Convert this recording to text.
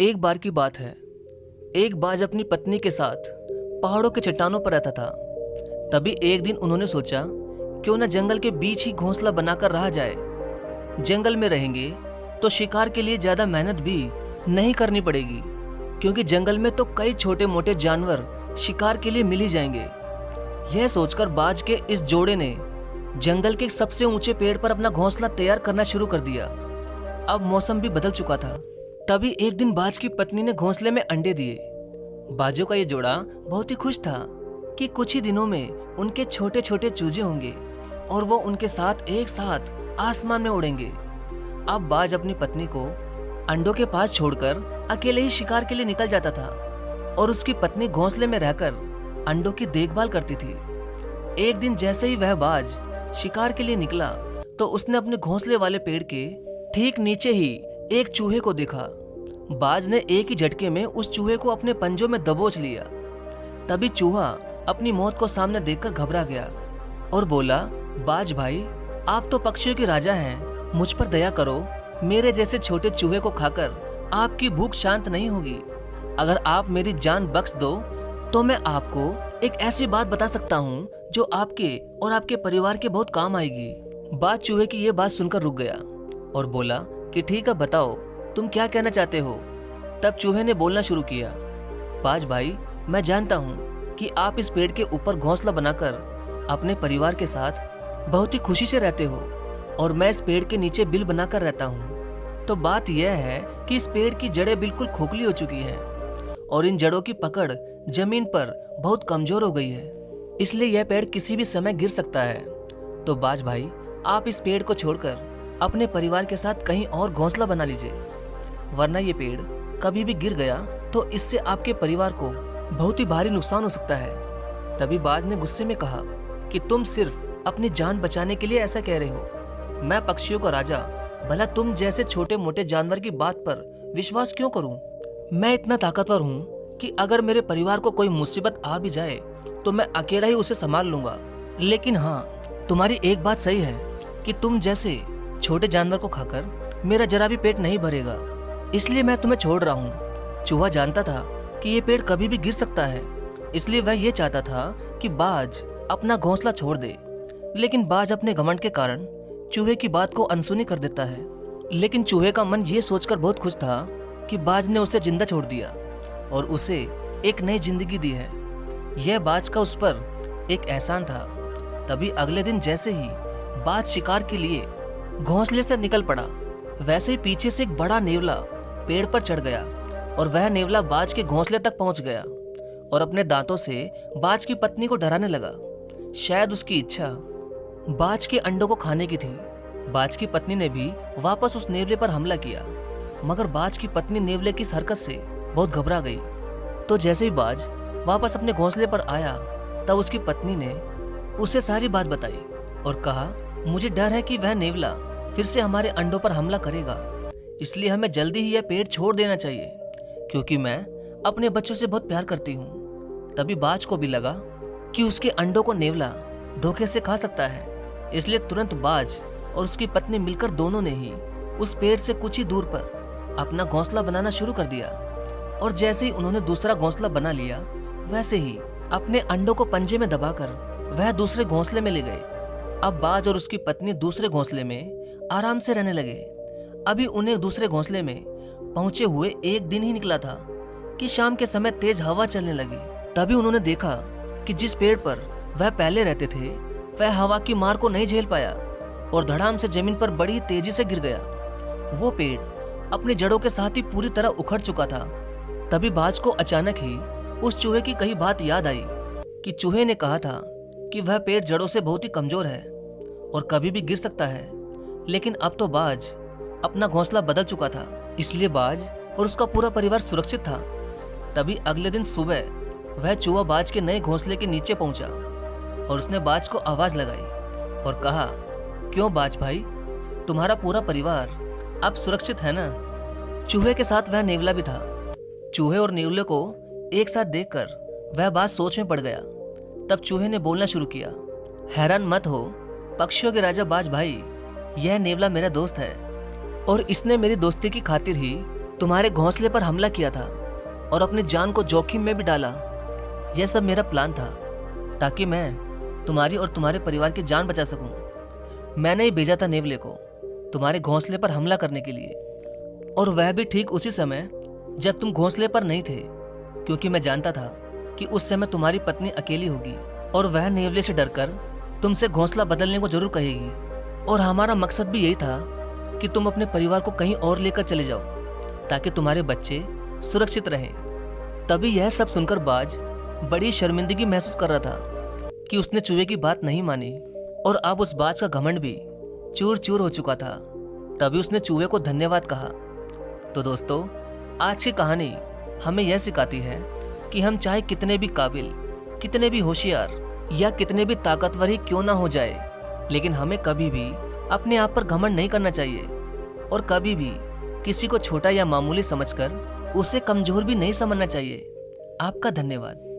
एक बार की बात है। एक बाज अपनी पत्नी के साथ पहाड़ों के चट्टानों पर रहता था। तभी एक दिन उन्होंने सोचा क्यों न जंगल के बीच ही घोंसला बनाकर रहा जाए। जंगल में रहेंगे तो शिकार के लिए ज्यादा मेहनत भी नहीं करनी पड़ेगी, क्योंकि जंगल में तो कई छोटे मोटे जानवर शिकार के लिए मिल ही जाएंगे। यह सोचकर बाज के इस जोड़े ने जंगल के सबसे ऊंचे पेड़ पर अपना घोंसला तैयार करना शुरू कर दिया। अब मौसम भी बदल चुका था। तभी एक दिन बाज की पत्नी ने घोंसले में अंडे दिए। बाजों का ये जोड़ा बहुत ही खुश था कि कुछ ही दिनों में उनके छोटे छोटे चूजे होंगे और वो उनके साथ एक साथ आसमान में उड़ेंगे। अब बाज अपनी पत्नी को अंडों के पास छोड़कर अकेले ही शिकार के लिए निकल जाता था और उसकी पत्नी घोंसले में रहकर अंडों की देखभाल करती थी। एक दिन जैसे ही वह बाज शिकार के लिए निकला तो उसने अपने घोंसले वाले पेड़ के ठीक नीचे ही एक चूहे को देखा। बाज ने एक ही झटके में उस चूहे को अपने पंजों में दबोच लिया। तभी चूहा अपनी मौत को सामने देखकर घबरा गया और बोला, बाज भाई, आप तो पक्षियों के राजा हैं, मुझ पर दया करो। मेरे जैसे छोटे चूहे को खाकर आपकी भूख शांत नहीं होगी। अगर आप मेरी जान बख्श दो तो मैं आपको एक ऐसी बात बता सकता हूँ जो आपके और आपके परिवार के बहुत काम आएगी। बाज चूहे की ये बात सुनकर रुक गया और बोला कि ठीक है, बताओ तुम क्या कहना चाहते हो। तब चूहे ने बोलना शुरू किया, बाज भाई, मैं जानता हूँ कि आप इस पेड़ के ऊपर घोंसला बनाकर अपने परिवार के साथ बहुत ही खुशी से रहते हो और मैं इस पेड़ के नीचे बिल बनाकर रहता हूँ। तो बात यह है कि इस पेड़ की जड़ें बिल्कुल खोखली हो चुकी हैं और इन जड़ों की पकड़ जमीन पर बहुत कमजोर हो गई है, इसलिए यह पेड़ किसी भी समय गिर सकता है। तो बाज भाई, आप इस पेड़ को छोड़कर अपने परिवार के साथ कहीं और घोंसला बना लीजिए, वरना ये पेड़ कभी भी गिर गया तो इससे आपके परिवार को बहुत ही भारी नुकसान हो सकता है। तभी बाज ने गुस्से में कहा कि तुम सिर्फ अपनी जान बचाने के लिए ऐसा कह रहे हो। मैं पक्षियों का राजा, भला तुम जैसे छोटे मोटे जानवर की बात पर विश्वास क्यों करूं? मैं इतना ताकतवर हूं कि अगर मेरे परिवार को कोई मुसीबत आ भी जाए तो मैं अकेला ही उसे संभाल लूंगा। लेकिन हाँ, तुम्हारी एक बात सही है कि तुम जैसे छोटे जानवर को खाकर मेरा जरा भी पेट नहीं भरेगा, इसलिए मैं तुम्हें छोड़ रहा हूँ। चूहा जानता था कि ये पेड़ कभी भी गिर सकता है, इसलिए वह ये चाहता था कि बाज अपना घोंसला छोड़ दे। लेकिन बाज अपने घमंड के कारण चूहे की बात को अनसुनी कर देता है। लेकिन चूहे का मन ये सोचकर बहुत खुश था कि बाज ने उसे जिंदा छोड़ दिया और उसे एक नई जिंदगी दी है। यह बाज का उस पर एक एहसान था। तभी अगले दिन जैसे ही बाज शिकार के लिए घोंसले से निकल पड़ा, वैसे ही पीछे से एक बड़ा नेवला पेड़ पर चढ़ गया और वह नेवला बाज के घोंसले तक पहुंच गया और अपने दांतों से बाज की पत्नी को डराने लगा। शायद उसकी इच्छा बाज के अंडों को खाने की थी। बाज की पत्नी ने भी वापस उस नेवले पर हमला किया, मगर बाज की पत्नी नेवले की इस हरकत से बहुत घबरा गई। तो जैसे ही बाज वापस अपने घोंसले पर आया तब उसकी पत्नी ने उसे सारी बात बताई और कहा, मुझे डर है कि वह नेवला फिर से हमारे अंडों पर हमला करेगा, इसलिए हमें जल्दी ही यह पेड़ छोड़ देना चाहिए, क्योंकि मैं अपने बच्चों से बहुत प्यार करती हूँ। तभी बाज को भी लगा कि उसके अंडों को नेवला धोखे से खा सकता है, इसलिए तुरंत बाज और उसकी पत्नी मिलकर दोनों ने ही उस पेड़ से कुछ ही दूर पर अपना घोंसला बनाना शुरू कर दिया। और जैसे ही उन्होंने दूसरा घोंसला बना लिया, वैसे ही अपने अंडों को पंजे में दबाकर वह दूसरे घोंसले में ले गए। अब बाज और उसकी पत्नी दूसरे घोंसले में आराम से रहने लगे। अभी उन्हें दूसरे घोंसले में पहुंचे हुए एक दिन ही निकला था कि शाम के समय तेज हवा चलने लगी। तभी उन्होंने देखा कि जिस पेड़ पर वह पहले रहते थे वह हवा की मार को नहीं झेल पाया और धड़ाम से जमीन पर बड़ी तेजी से गिर गया। वो पेड़ अपनी जड़ों के साथ ही पूरी तरह उखड़ चुका था। तभी बाज को अचानक ही उस चूहे की कही बात याद आई कि चूहे ने कहा था कि वह पेड़ जड़ों से बहुत ही कमजोर है और कभी भी गिर सकता है। लेकिन अब तो बाज अपना घोंसला बदल चुका था, इसलिए बाज और उसका पूरा परिवार सुरक्षित था। तभी अगले दिन सुबह वह चूहा बाज के नए घोंसले के नीचे पहुंचा और उसने बाज को आवाज लगाई और कहा, क्यों बाज भाई, तुम्हारा पूरा परिवार अब सुरक्षित है ना? चूहे के साथ वह नेवला भी था। चूहे और नेवले को एक साथ देखकर वह बाज सोच में पड़ गया। तब चूहे ने बोलना शुरू किया, हैरान मत हो पक्षियों के राजा बाज भाई, यह नेवला मेरा दोस्त है और इसने मेरी दोस्ती की खातिर ही तुम्हारे घोंसले पर हमला किया था और अपनी जान को जोखिम में भी डाला। यह सब मेरा प्लान था ताकि मैं तुम्हारी और तुम्हारे परिवार की जान बचा सकूं। मैंने ही भेजा था नेवले को तुम्हारे घोंसले पर हमला करने के लिए, और वह भी ठीक उसी समय जब तुम घोंसले पर नहीं थे, क्योंकि मैं जानता था कि उस समय तुम्हारी पत्नी अकेली होगी और वह नेवले से डरकर तुमसे घोंसला बदलने को जरूर कहेगी। और हमारा मकसद भी यही था कि तुम अपने परिवार को कहीं और लेकर चले जाओ ताकि तुम्हारे बच्चे सुरक्षित रहें। तभी यह सब सुनकर बाज बड़ी शर्मिंदगी महसूस कर रहा था कि उसने चूहे की बात नहीं मानी, और अब उस बाज का घमंड भी चूर चूर हो चुका था। तभी उसने चूहे को धन्यवाद कहा। तो दोस्तों, आज की कहानी हमें यह सिखाती है कि हम चाहे कितने भी काबिल, कितने भी होशियार या कितने भी ताकतवर ही क्यों ना हो जाए, लेकिन हमें कभी भी अपने आप पर घमंड नहीं करना चाहिए, और कभी भी किसी को छोटा या मामूली समझकर उसे कमजोर भी नहीं समझना चाहिए। आपका धन्यवाद।